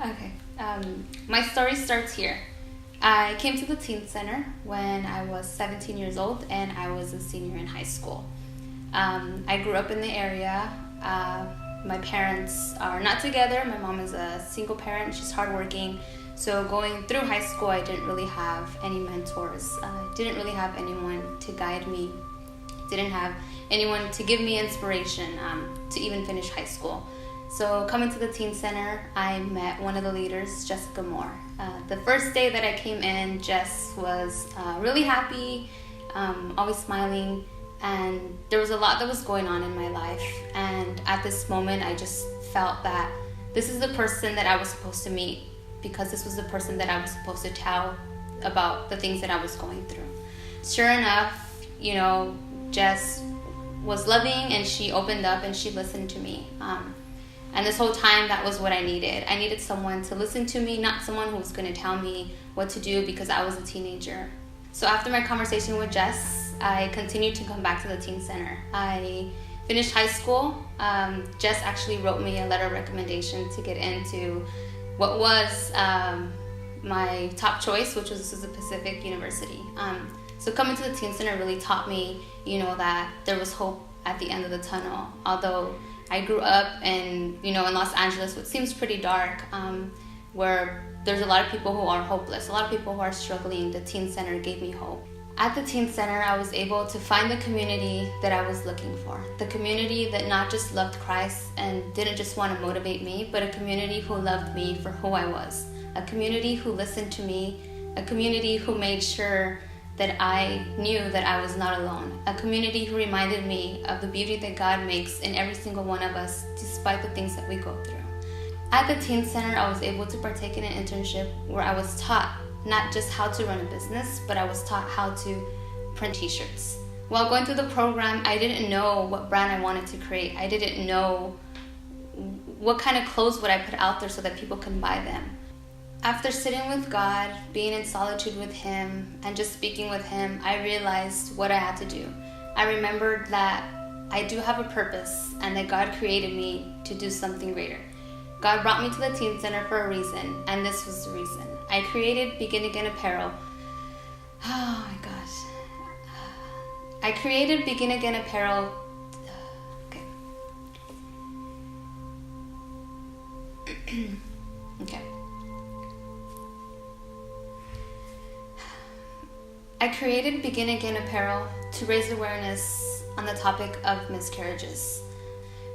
Okay. My story starts here. I came to the teen center when I was 17 years old and I was a senior in high school. I grew up in the area. My parents are not together. My mom is a single parent. She's hardworking. So going through high school, I didn't really have any mentors. Didn't really have anyone to guide me. Didn't have anyone to give me inspiration to even finish high school. So coming to the teen center, I met one of the leaders, Jessica Moore. The first day that I came in, Jess was really happy, always smiling, and there was a lot that was going on in my life. And at this moment, I just felt that this is the person that I was supposed to meet, because this was the person that I was supposed to tell about the things that I was going through. Sure enough, Jess was loving and she opened up and she listened to me. And this whole time, that was what I needed. I needed someone to listen to me, not someone who was going to tell me what to do because I was a teenager. So after my conversation with Jess, I continued to come back to the teen center. I finished high school. Jess actually wrote me a letter of recommendation to get into what was my top choice, which was the Pacific University. So coming to the teen center really taught me, that there was hope at the end of the tunnel. Although I grew up in Los Angeles, which seems pretty dark, where there's a lot of people who are hopeless, a lot of people who are struggling. The teen center gave me hope. At the teen center, I was able to find the community that I was looking for. The community that not just loved Christ and didn't just want to motivate me, but a community who loved me for who I was. A community who listened to me. A community who made sure that I knew that I was not alone. A community who reminded me of the beauty that God makes in every single one of us, despite the things that we go through. At the teen center, I was able to partake in an internship where I was taught not just how to run a business, but I was taught how to print t-shirts. While going through the program, I didn't know what brand I wanted to create. I didn't know what kind of clothes would I put out there so that people can buy them. After sitting with God, being in solitude with Him, and just speaking with Him, I realized what I had to do. I remembered that I do have a purpose and that God created me to do something greater. God brought me to the teen center for a reason, and this was the reason. I created Begin Again Apparel. Oh my gosh. I created Begin Again Apparel. Okay. Okay. I created Begin Again Apparel to raise awareness on the topic of miscarriages.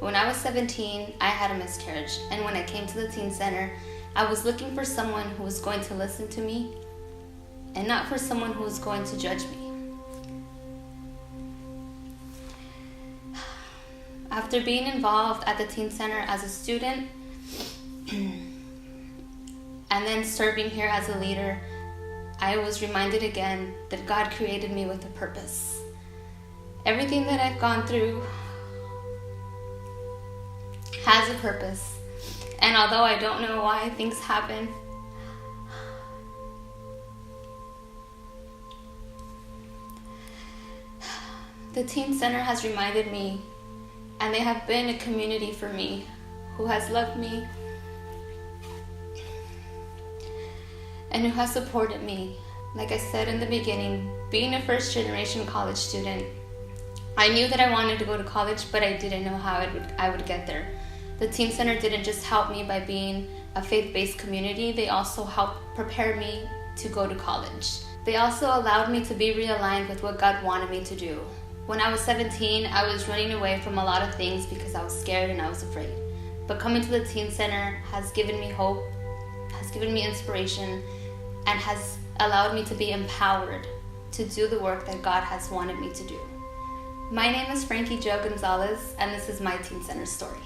When I was 17, I had a miscarriage, and when I came to the teen center, I was looking for someone who was going to listen to me and not for someone who was going to judge me. After being involved at the teen center as a student and then serving here as a leader, I was reminded again that God created me with a purpose. Everything that I've gone through has a purpose. And although I don't know why things happen, the teen center has reminded me, and they have been a community for me who has loved me and who has supported me. Like I said in the beginning, being a first-generation college student, I knew that I wanted to go to college, but I didn't know how I would get there. The Teen Center didn't just help me by being a faith-based community, they also helped prepare me to go to college. They also allowed me to be realigned with what God wanted me to do. When I was 17, I was running away from a lot of things because I was scared and I was afraid. But coming to the Teen Center has given me hope, has given me inspiration, and has allowed me to be empowered to do the work that God has wanted me to do. My name is Frankie-Jo Gonzalez, and this is my Teen Center story.